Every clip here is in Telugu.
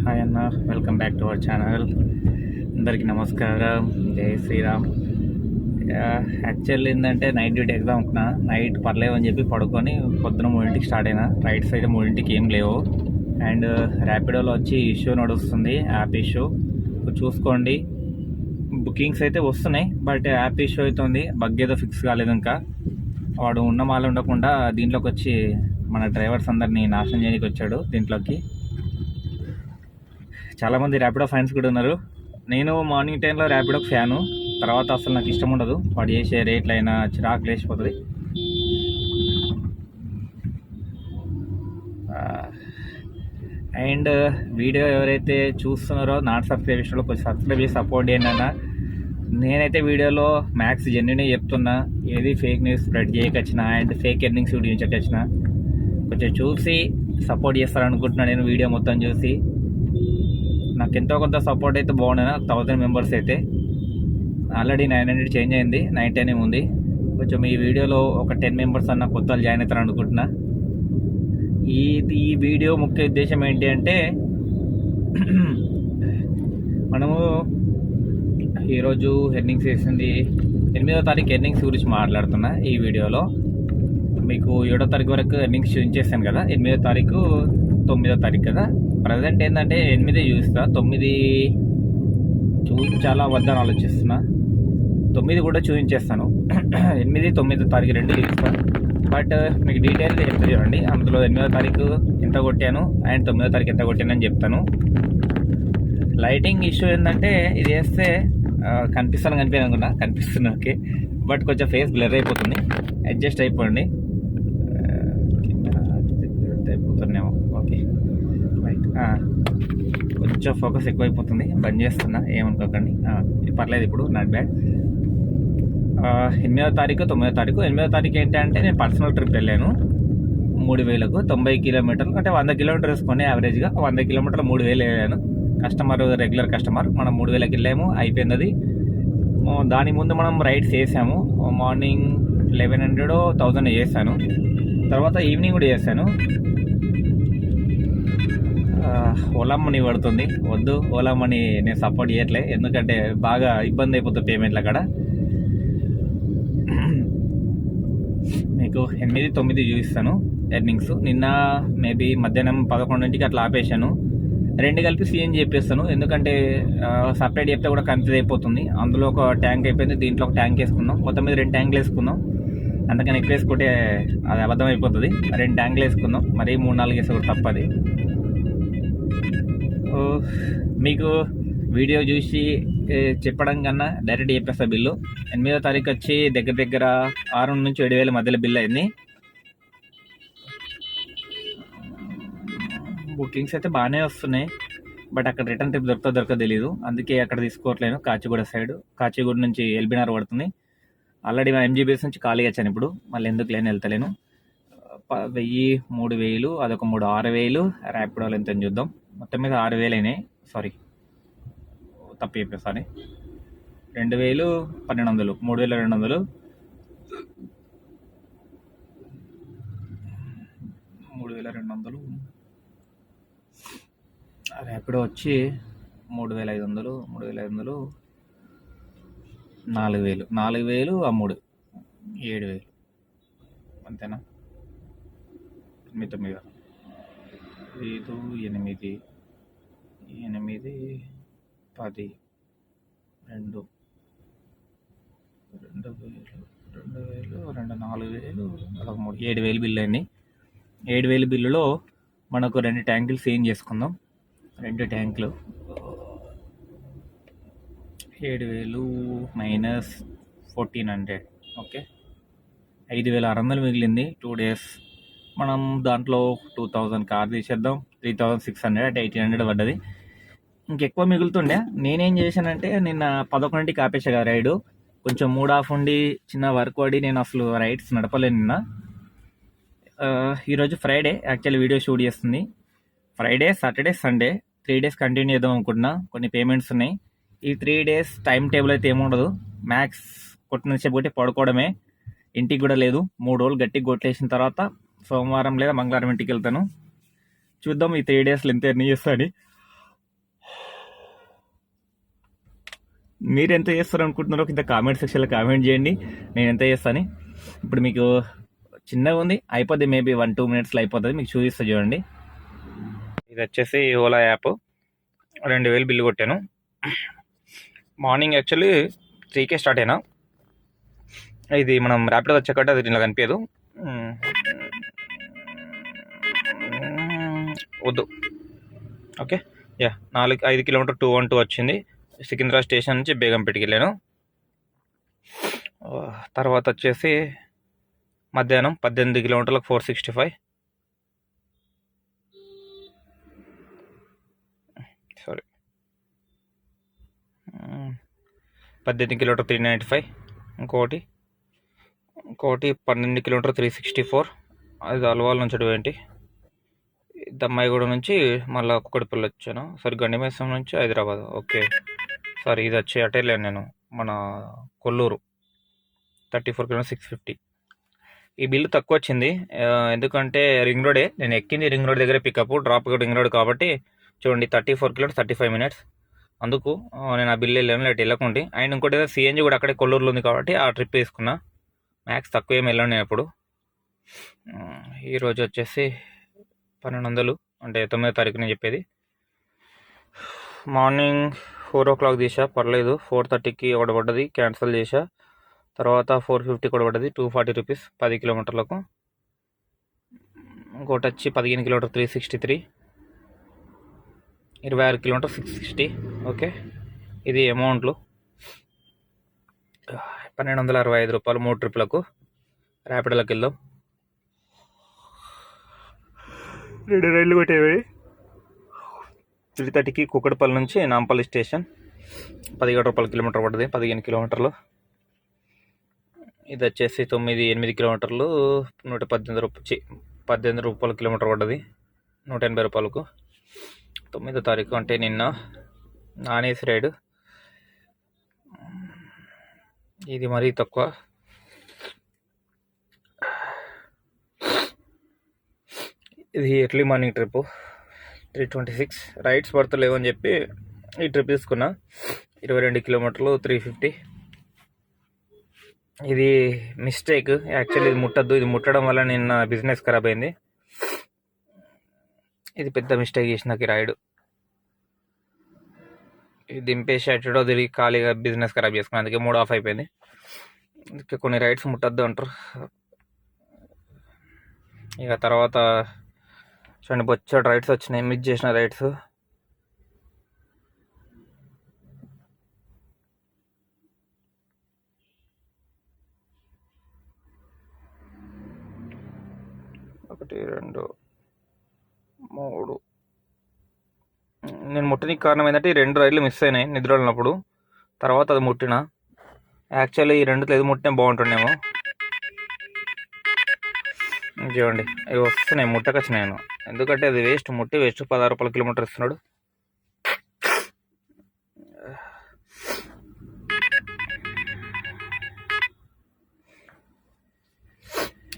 హాయ్ అన్న, welcome back to our channel. అందరికీ నమస్కారం, జై శ్రీరామ్. యాక్చువల్ ఏంటంటే నైట్ డ్యూటీ ఎగ్జామ్ అనుకున్నా. నైట్ పర్లేదని చెప్పి పడుకొని పొద్దున 3ంటికి స్టార్ట్ అయినా. రైట్ సైడ్ 3ంటికి ఏం లేవు. అండ్ ర్యాపిడోలో వచ్చి ఇష్యూ నడుస్తుంది, యాప్ ఇష్యూ. చూసుకోండి. బుకింగ్స్ అయితే వస్తున్నాయి, బట్ యాప్ ఇష్యూ అవుతుంది. బగ్ ఏదో ఫిక్స్ కాలేదు. ఇంకా వాడు ఉన్న మాల ఉండకుండా దీంట్లోకి వచ్చి మన డ్రైవర్స్ అందరినీ నాశనం చేయడానికి వచ్చాడు దీంట్లోకి. చాలామంది ర్యాపిడో ఫ్యాన్స్ కూడా ఉన్నారు. నేను మార్నింగ్ టైంలో ర్యాపిడో ఫ్యాను. తర్వాత అసలు నాకు ఇష్టం ఉండదు. వాడు చేసే రేట్లు అయినా చిరాకు లేచిపోతుంది. అండ్ వీడియో ఎవరైతే చూస్తున్నారో నాట్ సబ్స్క్రైబ్ చేసినారో కొంచెం సబ్స్క్రైబ్ చేసి సపోర్ట్ చేయండి అన్న. నేనైతే వీడియోలో మ్యాక్స్ జెన్యునే చెప్తున్నా. ఏది ఫేక్ న్యూస్ స్ప్రెడ్ చేయకొచ్చినా అండ్ ఫేక్ ఎర్నింగ్స్ చూపించకొచ్చినా కొంచెం చూసి సపోర్ట్ చేస్తారనుకుంటున్నాను. నేను వీడియో మొత్తం చూసి నాకు ఎంతో కొంత సపోర్ట్ అయితే బాగుండేనా. 1000 మెంబర్స్ అయితే ఆల్రెడీ 900 చేంజ్ అయింది, 910 ఉంది. కొంచెం ఈ వీడియోలో ఒక 10 మెంబర్స్ అన్న కొత్త జాయిన్ అవుతారు అనుకుంటున్నా. ఈ వీడియో ముఖ్య ఉద్దేశం ఏంటి అంటే మనము ఈరోజు ఎర్నింగ్స్ చేసింది 8వ తారీఖు ఎర్నింగ్స్ గురించి మాట్లాడుతున్నా. ఈ వీడియోలో మీకు 7వ తారీఖు వరకు ఎర్నింగ్స్ చూపించేస్తాను కదా. 8వ తారీఖు 9వ తారీఖు కదా. ప్రజెంట్ ఏంటంటే 8 చూస్తా, 9 చూపించాలా వద్దని ఆలోచిస్తున్నా. 9 కూడా చూపించేస్తాను. 8, 9 తారీఖు 2 చూపిస్తాను. బట్ మీకు డీటెయిల్గా చెప్తే చూడండి. అందులో 8వ తారీఖు ఎంత కొట్టాను అండ్ 9వ తారీఖు ఎంత కొట్టాను అని చెప్తాను. లైటింగ్ ఇష్యూ ఏంటంటే ఇది వేస్తే కనిపిస్తుంది అనుకున్నా. కనిపిస్తుంది ఓకే, బట్ కొంచెం ఫేస్ బ్లర్ అయిపోతుంది. అడ్జస్ట్ అయిపోండి. అయిపోతున్నాము ఓకే రైట్. కొంచెం ఫోకస్ ఎక్కువైపోతుంది, బంద్ చేస్తున్నా, ఏమనుకోకండి. పర్లేదు, ఇప్పుడు నాట్ బ్యాడ్. 8వ తారీఖు 9వ తారీఖు 8వ తారీఖు ఏంటంటే నేను పర్సనల్ ట్రిప్ వెళ్ళాను 3000కు. 90 కిలోమీటర్లు అంటే 100 కిలోమీటర్లు వేసుకొని యావరేజ్గా 100 కిలోమీటర్లు 3000 వెళ్ళాను. Customer regular customer. మనం 3000కి వెళ్ళాము, అయిపోయింది అది. దాని ముందు మనం రైడ్స్ చేసాము. మార్నింగ్ 1100 1000 చేశాను. తర్వాత ఈవినింగ్ కూడా చేశాను. ఓలా మనీ పడుతుంది. వద్దు, ఓలా మనీ నేను సపోర్ట్ చేయట్లే, ఎందుకంటే బాగా ఇబ్బంది అయిపోతుంది పేమెంట్లు అక్కడ. మీకు 8, 9 చూపిస్తాను ఎర్నింగ్స్. నిన్న మేబీ మధ్యాహ్నం 11ంటికి అట్లా ఆపేశాను. 2 కలిపి సిఎన్జి చెప్పేస్తాను, ఎందుకంటే సపరేట్ చెప్తే కూడా కన్ఫ్యూజ్ అయిపోతుంది. అందులో ఒక ట్యాంక్ అయిపోయింది, దీంట్లో ఒక ట్యాంక్ వేసుకున్నాం. మొత్తం మీద 2 ట్యాంకులు వేసుకున్నాం. అందుకని ఎక్కువ వేసుకుంటే అది అబద్ధం అయిపోతుంది. 2 ట్యాంకులు వేసుకుందాం, మరీ 3-4 వేస్తే కూడా తప్పది. మీకు వీడియో చూసి చెప్పడం కన్నా డైరెక్ట్ చెప్పేస్తా బిల్లు. 8వ తారీఖు వచ్చి దగ్గర 6 నుంచి 7,000 మధ్యలో బిల్ అయింది. బుకింగ్స్ అయితే బాగానే వస్తున్నాయి, బట్ అక్కడ రిటర్న్ ట్రిప్ దొరకదో తెలియదు. అందుకే అక్కడ తీసుకోవట్లేను. కాచిగూడ సైడ్, కాచిగూడ నుంచి ఎల్బీనగర్ పడుతుంది. ఆల్రెడీ మా ఎంజీబీఎస్ నుంచి ఖాళీ వచ్చాను. ఇప్పుడు మళ్ళీ ఎందుకు లేని వెళ్తలేను. 1000, 3000, అదొక 3, 6000. ర్యాపిడోలు ఎంత చూద్దాం. మొత్తం మీద 6000 అయినాయి. సారీ, తప్పు చెప్పాను, సారీ. 2000, 1200, 3200, 3200. ర్యాపిడో వచ్చి 3500, 3500, 4000, 4000, 3, 7000 అంతేనా. 9, 9, 5, 8, 8, 10, 2, 2000, 4000, అదొక 3, 7000 బిల్లు అయింది. 7000 బిల్లులో మనకు 2 ట్యాంకులు సేమ్ చేసుకుందాం. 2 ట్యాంకులు 7000 మైనస్ 1400 ఓకే, 5600 మిగిలింది. 2 days మనం దాంట్లో 2000 కార్ తీసేద్దాం. 3600 అంటే 1800 పడ్డది. ఇంకెక్కువ మిగులుతుండే. నేనేం చేశానంటే నిన్న 11ంటికి ఆపేసా కదా రైడు. కొంచెం మూడ్ ఆఫ్ ఉండి చిన్న వర్క్ పడి నేను అసలు రైడ్స్ నడపలేను నిన్న. ఈరోజు ఫ్రైడే, యాక్చువల్లీ వీడియో షూట్ చేస్తుంది. Friday, Saturday, Sunday 3 days continue చేద్దాం అనుకుంటున్నా. కొన్ని పేమెంట్స్ ఉన్నాయి. ఈ 3 days టైం టేబుల్ అయితే ఏముండదు. మ్యాక్స్ కొట్టిన సేపు కొట్టి పడుకోవడమే. ఇంటికి కూడా లేదు. 3 రోజులు గట్టిగా కొట్టేసిన తర్వాత సోమవారం లేదా మంగళవారం ఇంటికి వెళ్తాను. చూద్దాం ఈ 3 days ఎంత ఎర్న్ చేస్తాను. మీరు ఎంత చేస్తారు అనుకుంటున్నారో కింద కామెంట్ సెక్షన్లో కామెంట్ చేయండి, నేను ఎంత చేస్తాను. ఇప్పుడు మీకు చిన్నగా ఉంది, అయిపోద్ది, మేబీ 1-2 మినిట్స్లో అయిపోతుంది. మీకు చూపిస్తా చూడండి. ఇది వచ్చేసి ఓలా యాప్, 2000 బిల్లు కొట్టాను. మార్నింగ్ యాక్చువల్లీ 3కే స్టార్ట్ అయినా. ఇది మనం ర్యాపిడో వచ్చాక అది ఇలా కనిపించదు, వద్దు. ఓకే, యా 5 కిలోమీటర్ 212 వచ్చింది. సికింద్రాబాద్ స్టేషన్ నుంచి బేగంపేటకి వెళ్ళాను. తర్వాత వచ్చేసి మధ్యాహ్నం 18 కిలోమీటర్లకు 465, సారీ 18 కిలోమీటర్ 395, ఇంకోటి 12 కిలోమీటర్ 364. అది అల్వాల్ నుంచి 20, దమ్మాయిగూడ నుంచి మళ్ళీ కుక్కడిపల్లి వచ్చాను. సారీ గండిమేసం నుంచి హైదరాబాద్. ఓకే, సారీ ఇది వచ్చి అటే లేను నేను, మన కొల్లూరు 34 కిలోమీటర్ 650. ఈ బిల్లు తక్కువ వచ్చింది ఎందుకంటే రింగ్ రోడే, నేను ఎక్కింది రింగ్ రోడ్ దగ్గర పికప్, డ్రాప్ రింగ్ రోడ్ కాబట్టి చూడండి 34 కిలోమీటర్ 35 మినిట్స్. అందుకు నేను ఆ బిల్లు వెళ్ళాను, లేట్ వెళ్ళకుండి. అండ్ ఇంకోటి సిఎన్జి కూడా అక్కడే కొల్లూరులో ఉంది కాబట్టి ఆ ట్రిప్ వేసుకున్నా. మ్యాక్స్ తక్కువ ఏమి వెళ్ళాను నేను ఎప్పుడు. ఈరోజు వచ్చేసి 1200, అంటే 9వ తారీఖు నేను చెప్పేది. మార్నింగ్ 4 o'clock తీసా, పర్లేదు. 4:30కి ఒకటి పడ్డది, క్యాన్సిల్ చేసా. తర్వాత 450 కూడా పడ్డది, 240 రూపీస్ 10 కిలోమీటర్లకు. ఇంకోటి వచ్చి 15 కిలోమీటర్ 363, 26 కిలోమీటర్ 660. ఓకే, ఇది అమౌంట్లు 1265 రూపాయలు 3 ట్రిప్లకు. ర్యాపిడోలోకి వెళ్దాం. 2 రైళ్ళు కొట్టేవి. 3:30కి కుక్కడపల్లి నుంచి నాంపల్లి స్టేషన్, 17 రూపాయల కిలోమీటర్ పడ్డది, 15 కిలోమీటర్లు. ఇది వచ్చేసి 8 కిలోమీటర్లు 18 రూపాయల కిలోమీటర్ పడ్డది, 180 రూపాయలకు. 9వ తారీఖు అంటే నిన్న నాన్ ఏసీ రైడ్. ఇది మరీ తక్కువ. ఇది ఎర్లీ మార్నింగ్ ట్రిప్ 326. రైడ్స్ పడతలేవు అని చెప్పి ఈ ట్రిప్ తీసుకున్నా. 22 కిలోమీటర్లు 350. ఇది మిస్టేక్ యాక్చువల్లీ, ఇది ముట్టద్దు. ఇది ముట్టడం వల్ల నిన్న బిజినెస్ ఖరాబ్ అయింది. ఇది పెద్ద మిస్టేక్ చేసిన ఈ రైడ్. ఇది దింపేసి అటుడో తిరిగి ఖాళీగా బిజినెస్ ఖరాబ్ చేసుకున్నాను, అందుకే మూడ్ ఆఫ్ అయిపోయింది. అందుకే కొన్ని రైడ్స్ ముట్టద్దు అంటారు. ఇక తర్వాత చూడండి బొచ్చడు రైడ్స్ వచ్చినాయి, మిస్ చేసిన రైడ్స్. ఒకటి 2 3. నేను ముట్టడానికి కారణం ఏంటంటే ఈ 2 రైడ్లు మిస్ అయినాయి నిద్ర వెళ్ళినప్పుడు. తర్వాత అది ముట్టిన. యాక్చువల్లీ ఈ 2 ఏది ముట్టినా బాగుంటుండేమో. చూడండి అవి వస్తున్నాయి, ముట్టకొచ్చినాయి నేను, ఎందుకంటే అది వేస్ట్, ముట్టి వేస్ట్. 16 రూపాయల కిలోమీటర్ ఇస్తున్నాడు.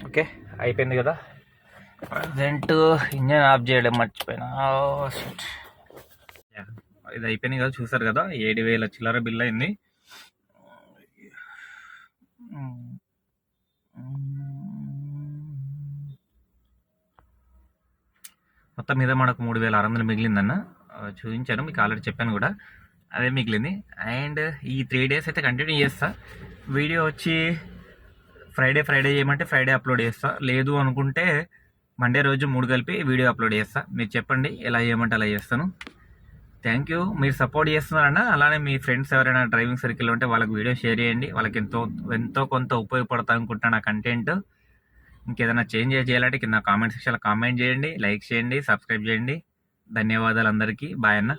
ఓకే, అయిపోయింది కదా. ప్రజెంట్ ఇంజన్ ఆఫ్ చేయడం మర్చిపోయినా. ఇది అయిపోయింది కదా, చూసారు కదా 7,000 చిల్లర బిల్ అయింది. మొత్తం మీద మనకు 3,600 మిగిలిందన్న చూపించాను మీకు, ఆల్రెడీ చెప్పాను కూడా, అదే మిగిలింది. అండ్ ఈ 3 days అయితే కంటిన్యూ చేస్తా. వీడియో వచ్చి ఫ్రైడే చేయమంటే ఫ్రైడే అప్లోడ్ చేస్తా, లేదు అనుకుంటే మండే రోజు 3 కలిపి వీడియో అప్లోడ్ చేస్తా. మీరు చెప్పండి ఎలా చేయమంటే అలా చేస్తాను. థ్యాంక్ యూ, మీరు సపోర్ట్ చేస్తున్నారన్న. అలానే మీ ఫ్రెండ్స్ ఎవరైనా డ్రైవింగ్ సర్కిల్లో ఉంటే వాళ్ళకి వీడియో షేర్ చేయండి, వాళ్ళకి ఎంతో కొంత ఉపయోగపడతా అనుకుంటున్నా నా కంటెంట్. ఇంకేదైనా చేంజ్ చేయాలంటే కింద కామెంట్ సెక్షన్లో కామెంట్ చేయండి, లైక్ చేయండి, సబ్స్క్రైబ్ చేయండి. ధన్యవాదాలు అందరికీ. బాయ్ అన్న.